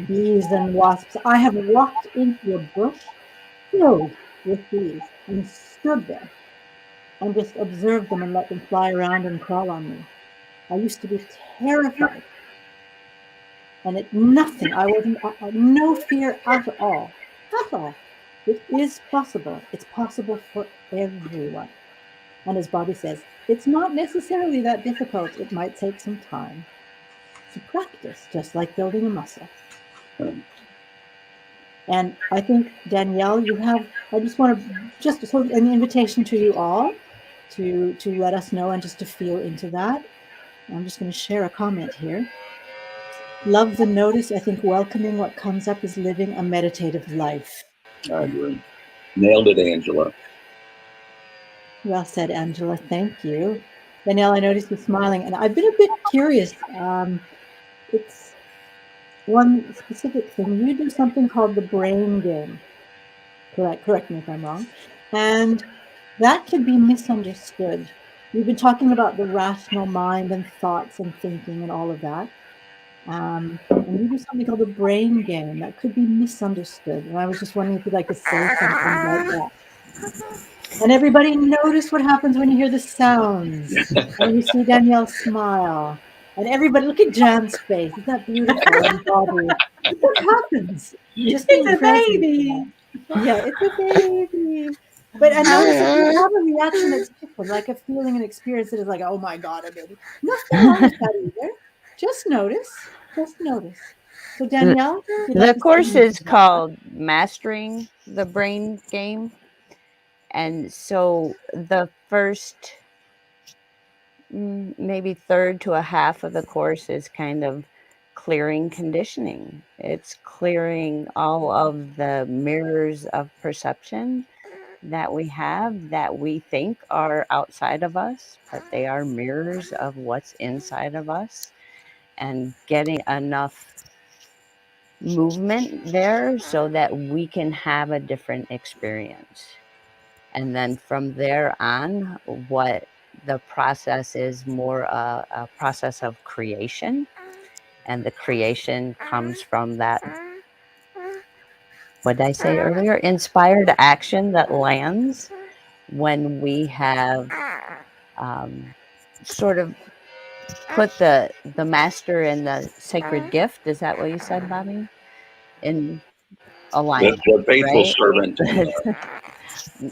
bees and wasps, I have walked into a bush filled with bees and stood there and just observed them and let them fly around and crawl on me. I used to be terrified. And nothing, I wasn't, no fear at all. At all. It is possible. It's possible for everyone. And as Bobby says, it's not necessarily that difficult. It might take some time to practice, just like building a muscle. And I think, Danielle, you have, I just want to, just sort of an invitation to you all to let us know and just to feel into that. I'm just going to share a comment here. Love the notice. I think welcoming what comes up is living a meditative life. I agree. Nailed it, Angela. Well said, Angela. Thank you. Danielle, I noticed you smiling, and I've been a bit curious. It's one specific thing. You do something called the brain game. Correct me if I'm wrong. And that can be misunderstood. We've been talking about the rational mind and thoughts and thinking and all of that. And you do something called the brain game that could be misunderstood. And I was just wondering if you'd like to say something about that. And everybody notice what happens when you hear the sounds. And you see Danielle smile. And everybody, look at Jan's face. Isn't that beautiful? And Bobby. Look what happens. Just being It's a present. baby. Yeah, it's a baby. But I notice if you have a reaction that's different, like a feeling and experience that is like, oh my God, a baby. Nothing wrong with that either. Just notice. Just notice. So Danielle, if you'd The like to course say is called Mastering the Brain Game. And so the first maybe third to a half of the course is kind of clearing conditioning. It's clearing all of the mirrors of perception that we have that we think are outside of us, but they are mirrors of what's inside of us, and getting enough movement there so that we can have a different experience. And then from there on, what the process is more a process of creation. And the creation comes from that, what did I say earlier? Inspired action that lands when we have sort of put the master and the sacred gift. Is that what you said, Bobby? In alignment, The faithful right? servant and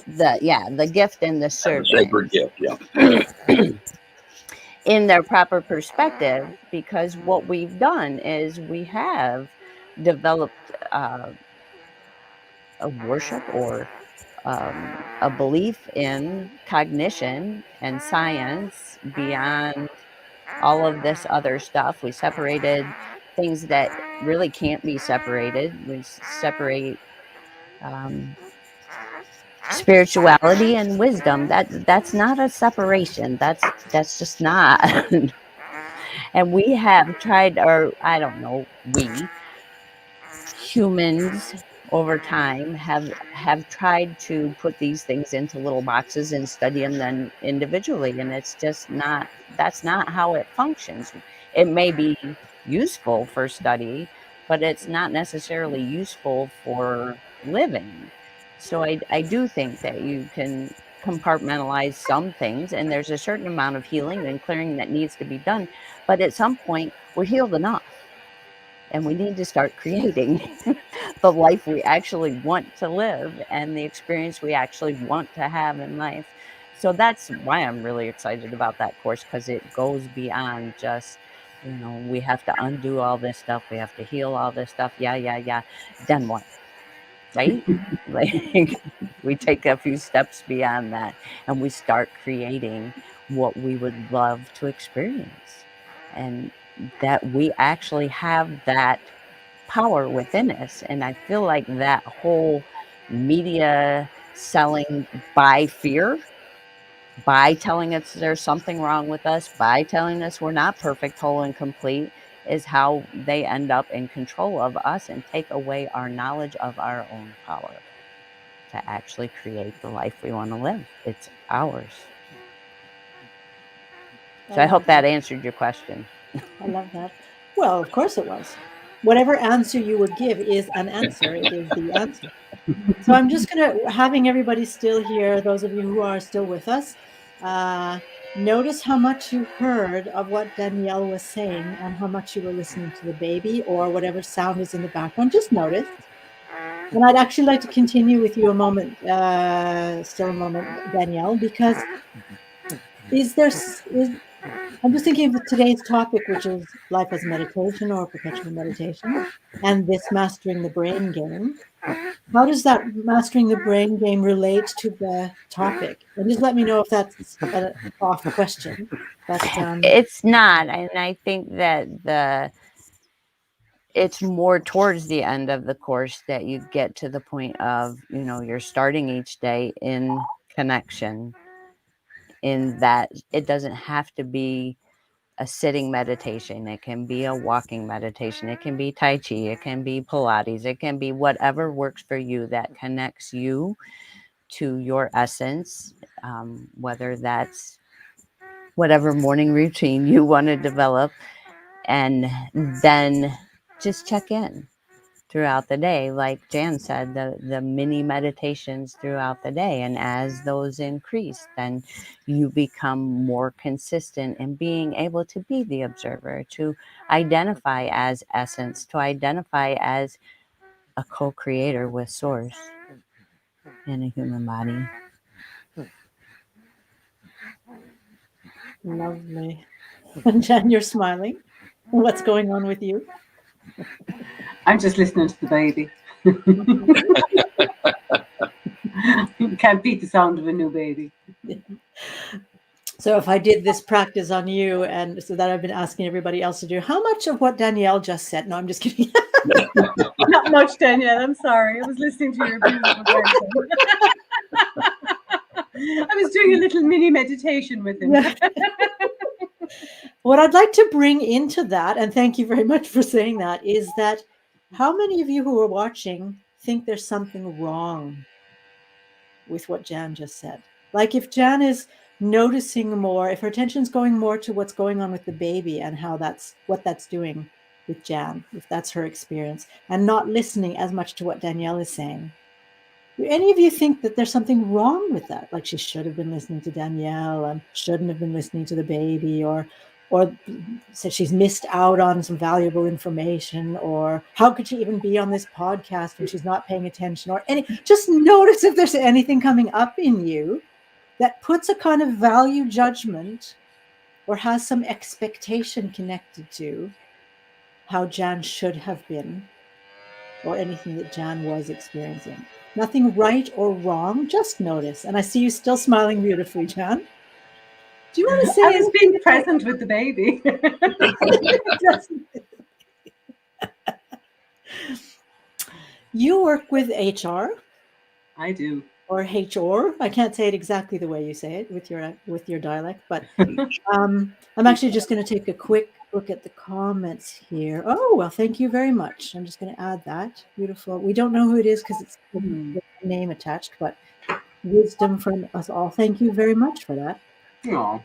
The gift and the the servant sacred gift. Yeah. in their proper perspective, because what we've done is we have developed a worship or a belief in cognition and science beyond all of this other stuff. We separated things that really can't be separated. We separate um, spirituality and wisdom. That's not a separation. That's just not. And we have tried, or I don't know, we humans over time have tried to put these things into little boxes and study them then individually, and it's just not, that's not how it functions. It may be useful for study, but it's not necessarily useful for living. So I do think that you can compartmentalize some things, and there's a certain amount of healing and clearing that needs to be done, but at some point we're healed enough and we need to start creating the life we actually want to live and the experience we actually want to have in life. So that's why I'm really excited about that course, because it goes beyond just, we have to undo all this stuff, we have to heal all this stuff. Yeah. Then what? Right? Like, we take a few steps beyond that and we start creating what we would love to experience. And that we actually have that power within us. And I feel like that whole media selling by fear, by telling us there's something wrong with us, by telling us we're not perfect, whole, and complete, is how they end up in control of us and take away our knowledge of our own power to actually create the life we want to live. It's ours. So I hope that answered your question. I love that. Well, of course it was. Whatever answer you would give is an answer. It is the answer. So I'm just going to, having everybody still here, those of you who are still with us, notice how much you heard of what Danielle was saying and how much you were listening to the baby or whatever sound is in the background. Just notice. And I'd actually like to continue with you a moment, still a moment, Danielle, because I'm just thinking of today's topic, which is life as meditation or perpetual meditation, and this mastering the brain game. How does that mastering the brain game relate to the topic? And just let me know if that's an off question. But It's not, and I think that it's more towards the end of the course that you get to the point of, you're starting each day in connection, in that it doesn't have to be a sitting meditation. It can be a walking meditation. It can be Tai Chi. It can be Pilates. It can be whatever works for you that connects you to your essence, whether that's whatever morning routine you want to develop. And then just check in throughout the day. Like Jan said, the mini meditations throughout the day. And as those increase, then you become more consistent in being able to be the observer, to identify as essence, to identify as a co-creator with source in a human body. lovely. And Jen, you're smiling. What's going on with you? I'm just listening to the baby. You can't beat the sound of a new baby. So if I did this practice on you, and so that I've been asking everybody else to do, how much of what Danielle just said? No, I'm just kidding. Not much, Danielle. I'm sorry. I was listening to your beautiful voice. I was doing a little mini meditation with him. What I'd like to bring into that, and thank you very much for saying that, is that how many of you who are watching think there's something wrong with what Jan just said? Like if Jan is noticing more, if her attention's going more to what's going on with the baby and how what that's doing with Jan, if that's her experience, and not listening as much to what Danielle is saying. Do any of you think that there's something wrong with that? Like she should have been listening to Danielle and shouldn't have been listening to the baby, or so she's missed out on some valuable information, or how could she even be on this podcast when she's not paying attention, or just notice if there's anything coming up in you that puts a kind of value judgment or has some expectation connected to how Jan should have been, or anything that Jan was experiencing. Nothing right or wrong, just notice. And I see you still smiling beautifully, Jan. Do you want to say I was being present with the baby. You work with HR. I do. Or HR. I can't say it exactly the way you say it with your dialect, but I'm actually just going to take a quick look at the comments here. Oh, well, thank you very much. I'm just going to add that. Beautiful. We don't know who it is because it's the name attached, but wisdom from us all. Thank you very much for that. Oh,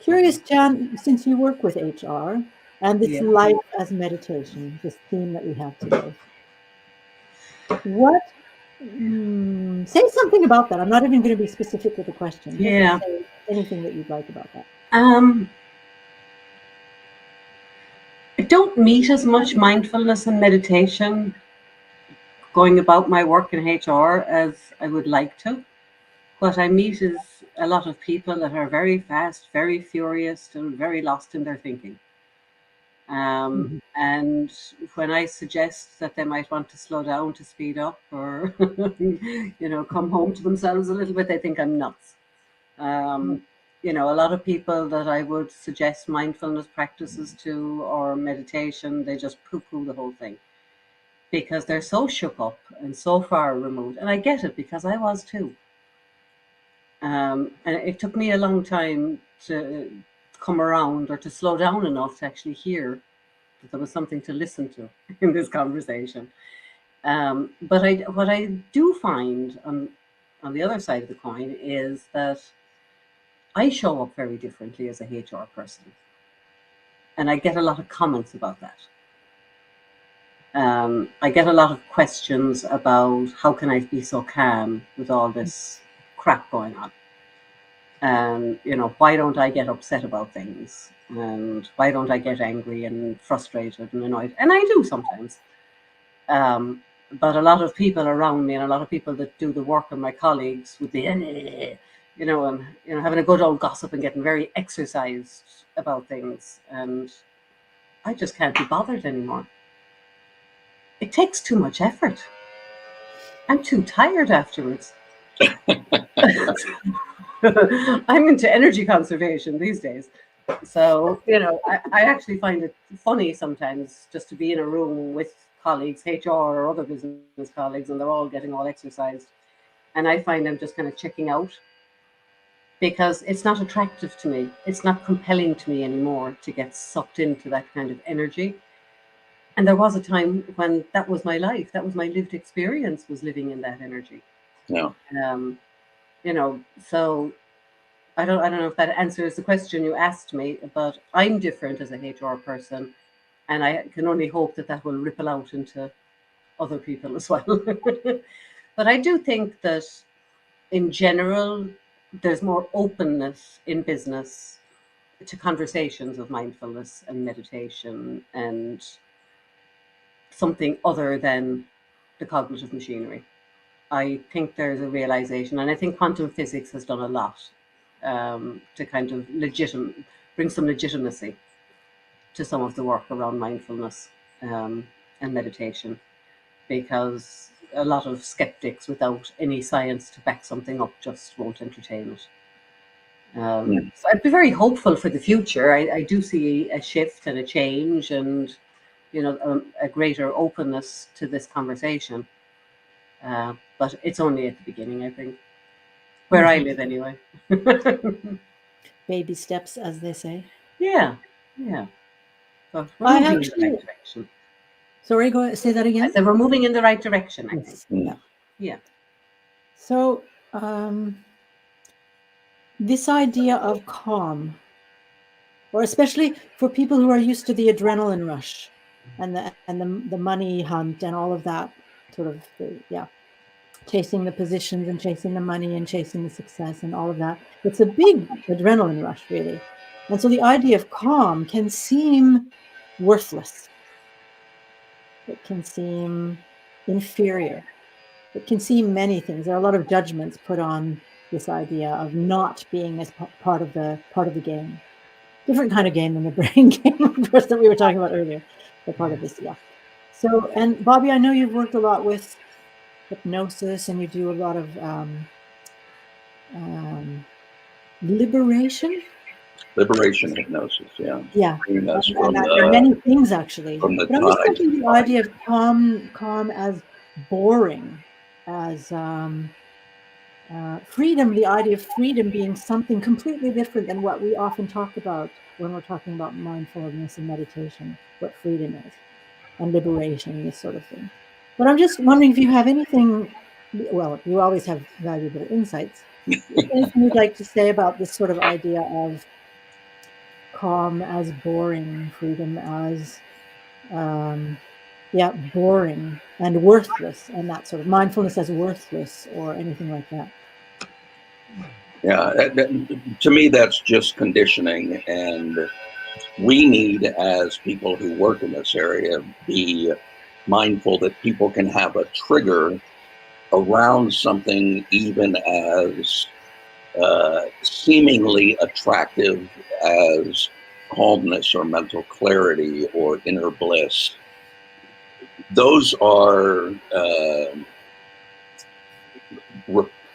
Curious, Jan, since you work with HR and this life as meditation, this theme that we have today, what say something about that. I'm not even going to be specific with the question. Just say anything that you'd like about that. I don't meet as much mindfulness and meditation going about my work in HR as I would like to. What I meet is a lot of people that are very fast, very furious, and very lost in their thinking. And when I suggest that they might want to slow down, to speed up, or come home to themselves a little bit, they think I'm nuts. A lot of people that I would suggest mindfulness practices to or meditation, they just poo-poo the whole thing because they're so shook up and so far removed. And I get it because I was too. And it took me a long time to come around or to slow down enough to actually hear that there was something to listen to in this conversation. But what I do find on the other side of the coin is that I show up very differently as a HR person. And I get a lot of comments about that. I get a lot of questions about how can I be so calm with all this crap going on? And, why don't I get upset about things? And why don't I get angry and frustrated and annoyed? And I do sometimes. But a lot of people around me and a lot of people that do the work and my colleagues would be, and having a good old gossip and getting very exercised about things. And I just can't be bothered anymore. It takes too much effort. I'm too tired afterwards. I'm into energy conservation these days. So, I actually find it funny sometimes just to be in a room with colleagues, HR or other business colleagues, and they're all getting all exercised. And I find I'm just kind of checking out because it's not attractive to me. It's not compelling to me anymore to get sucked into that kind of energy. And there was a time when that was my life. That was my lived experience, was living in that energy. Yeah. So I don't know if that answers the question you asked me, but I'm different as a HR person, and I can only hope that will ripple out into other people as well. But I do think that in general, there's more openness in business to conversations of mindfulness and meditation and something other than the cognitive machinery. I think there's a realization, and I think quantum physics has done a lot to kind of bring some legitimacy to some of the work around mindfulness. and meditation, because a lot of skeptics without any science to back something up just won't entertain it. So I'd be very hopeful for the future. I do see a shift and a change, and a greater openness to this conversation. But it's only at the beginning, I think, where I live anyway. Baby steps, as they say. Yeah. But we're I moving in the actually- right direction. Sorry, say that I again. said we're moving in the right direction, I think. Yes. Yeah. Yeah. So this idea of calm, or especially for people who are used to the adrenaline rush and the money hunt and all of that sort of, chasing the positions and chasing the money and chasing the success and all of that. It's a big adrenaline rush, really. And so the idea of calm can seem worthless. It can seem inferior. It can seem many things. There are a lot of judgments put on this idea of not being as part of the game. Different kind of game than the brain game, of course, that we were talking about earlier. The part of this, yeah. So, and Bobby, I know you've worked a lot with hypnosis, and you do a lot of liberation hypnosis. Yeah, And that's and there are many things actually. from the But I'm just tide. thinking the idea of calm as boring, as freedom. The idea of freedom being something completely different than what we often talk about when we're talking about mindfulness and meditation. What freedom is, and liberation, this sort of thing. But I'm just wondering if you have anything. Well, you always have valuable insights. Anything you'd like to say about this sort of idea of calm as boring, freedom as boring and worthless, and that sort of mindfulness as worthless, or anything like that? To me, that's just conditioning, and we need, as people who work in this area, be mindful that people can have a trigger around something even as seemingly attractive as calmness or mental clarity or inner bliss. Those are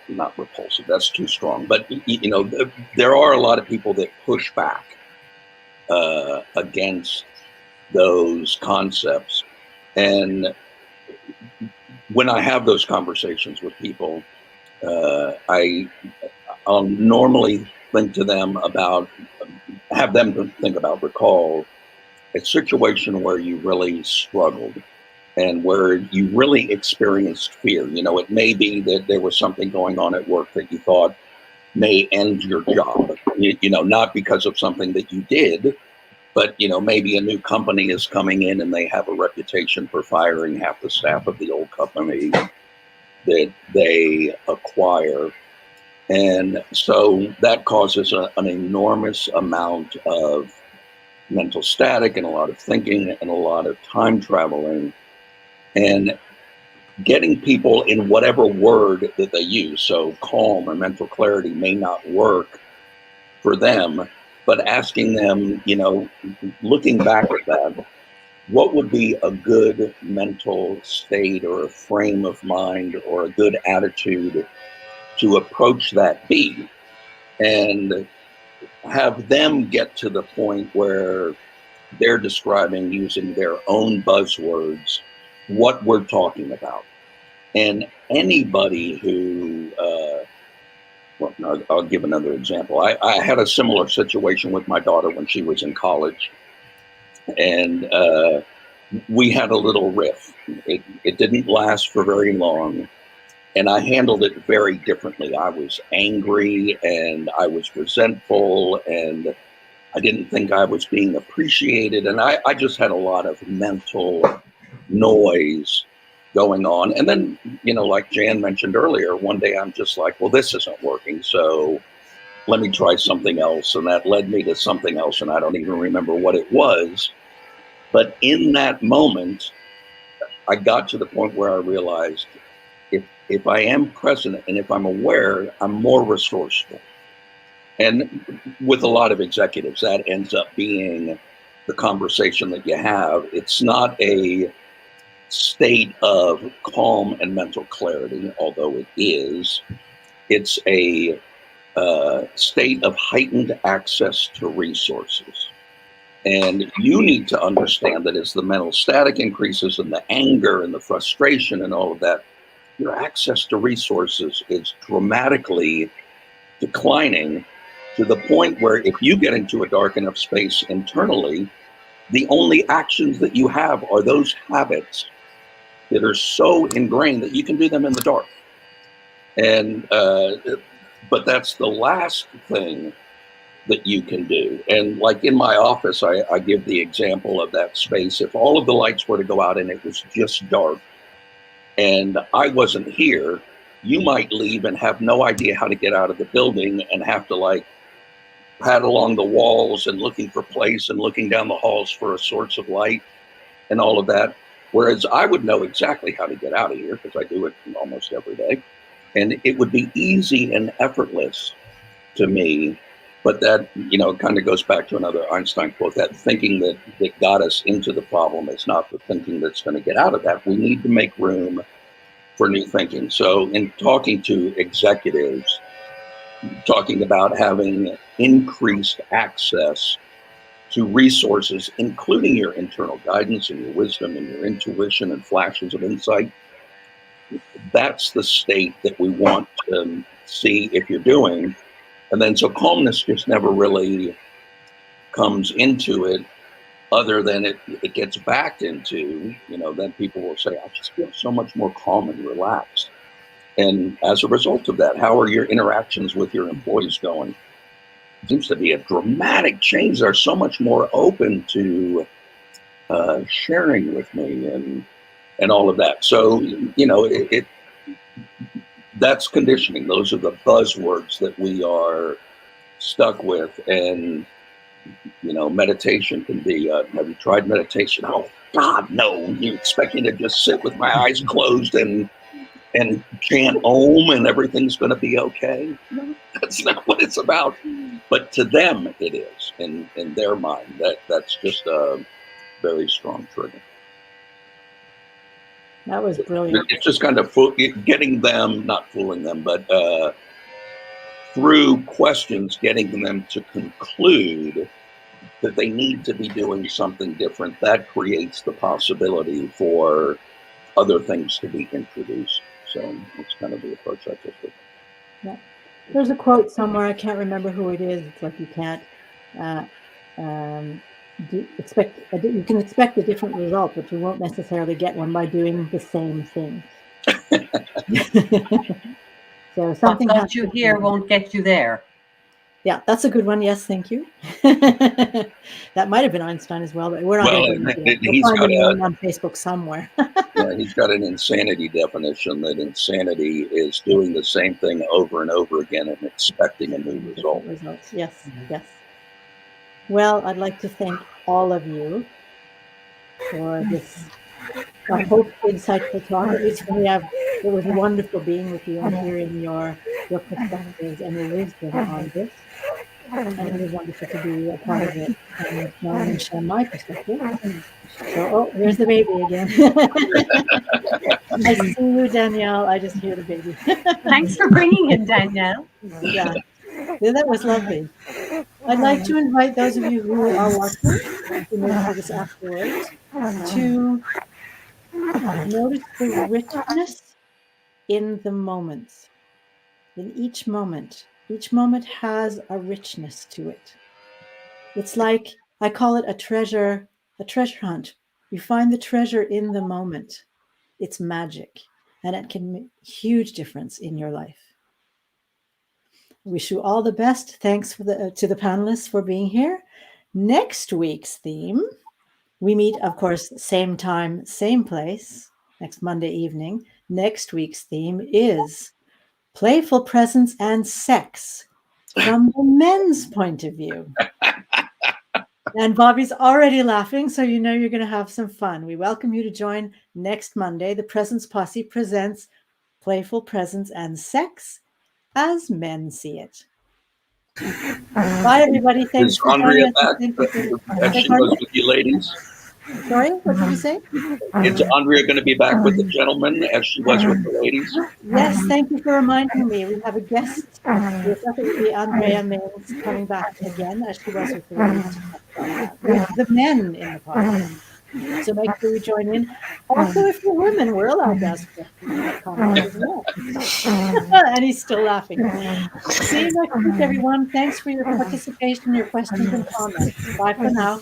not repulsive, that's too strong, but there are a lot of people that push back against those concepts. And when I have those conversations with people, I'll normally have them think about, recall a situation where you really struggled and where you really experienced fear. It may be that there was something going on at work that you thought may end your job, not because of something that you did, but maybe a new company is coming in and they have a reputation for firing half the staff of the old company that they acquire. And so that causes an enormous amount of mental static and a lot of thinking and a lot of time traveling, and getting people in whatever word that they use. So calm or mental clarity may not work for them, but asking them, looking back at that, what would be a good mental state or a frame of mind or a good attitude to approach that be, and have them get to the point where they're describing, using their own buzzwords, what we're talking about. And anybody who, I'll give another example. I had a similar situation with my daughter when she was in college, and we had a little riff. It didn't last for very long, and I handled it very differently. I was angry and I was resentful, and I didn't think I was being appreciated, and I just had a lot of mental noise going on. And then, like Jan mentioned earlier, one day I'm just like, well, this isn't working, so let me try something else. And that led me to something else, and I don't even remember what it was. But in that moment, I got to the point where I realized if I am present and if I'm aware, I'm more resourceful. And with a lot of executives, that ends up being the conversation that you have. It's not a state of calm and mental clarity, although it's a state of heightened access to resources. And you need to understand that as the mental static increases and the anger and the frustration and all of that, your access to resources is dramatically declining to the point where if you get into a dark enough space internally, the only actions that you have are those habits that are so ingrained that you can do them in the dark. And but that's the last thing that you can do. And like in my office, I give the example of that space. If all of the lights were to go out and it was just dark and I wasn't here, you might leave and have no idea how to get out of the building and have to like pad along the walls and looking for place and looking down the halls for a source of light and all of that. Whereas I would know exactly how to get out of here because I do it almost every day. And it would be easy and effortless to me. But that, kind of goes back to another Einstein quote, that thinking that got us into the problem is not the thinking that's going to get out of that. We need to make room for new thinking. So in talking to executives, talking about having increased access to resources, including your internal guidance and your wisdom and your intuition and flashes of insight, that's the state that we want to see if you're doing. And then so calmness just never really comes into it other than it gets backed into, then people will say, I just feel so much more calm and relaxed. And as a result of that, how are your interactions with your employees going? It seems to be a dramatic change. They're so much more open to sharing with me and all of that. So, that's conditioning. Those are the buzzwords that we are stuck with. And, meditation can be, have you tried meditation? Oh, God, no. You expect me to just sit with my eyes closed and chant Om and everything's going to be okay? No, that's not what it's about. But to them, it is. In their mind, that's just a very strong trigger. That was brilliant. It's just kind of getting them, not fooling them, but through questions, getting them to conclude that they need to be doing something different. That creates the possibility for other things to be introduced. So it's kind of the approach I took. Yeah. There's a quote somewhere, I can't remember who it is. It's like you can't you can expect a different result, but you won't necessarily get one by doing the same thing. So something what got you here won't get you there. Yeah, that's a good one. Yes, thank you. That might have been Einstein as well, but we're not going to do he's got on Facebook somewhere. Yeah, he's got an insanity definition that insanity is doing the same thing over and over again and expecting a new result. Yes, yes. Well, I'd like to thank all of you for this, I hope, insightful talk. At least for me, it was wonderful being with you and hearing your perspectives and your wisdom on this. And it was wonderful to be a part of it and share my perspective. So, here's the baby again. I see you, Danielle. I just hear the baby. Thanks for bringing him, Danielle. Yeah, that was lovely. I'd like to invite those of you who are watching, who may hear this afterwards, to notice the richness in the moments. In each moment has a richness to it. It's like, I call it a treasure hunt. You find the treasure in the moment. It's magic, and it can make a huge difference in your life. I wish you all the best. Thanks to the panelists for being here. Next week's theme, we meet, of course, same time, same place, next Monday evening. Next week's theme is playful presence and sex from the men's point of view. And Bobby's already laughing, so you know you're going to have some fun. We welcome you to join next Monday. The Presence Posse presents Playful Presence and Sex as Men See It. Bye, everybody. Thanks Is for Andrea joining us. back? As she goes with you ladies? Sorry, what did you say? Is Andrea going to be back with the gentlemen as she was with the ladies? Yes, thank you for reminding me. We have a guest. We'll definitely be Andrea Mills coming back again, as she was with the ladies, with the men in the party. So make sure you join in. Also, if you're women, we're allowed to ask questions in the comments as well. And he's still laughing. See you next week, everyone. Thanks for your participation, your questions and comments. Bye for now.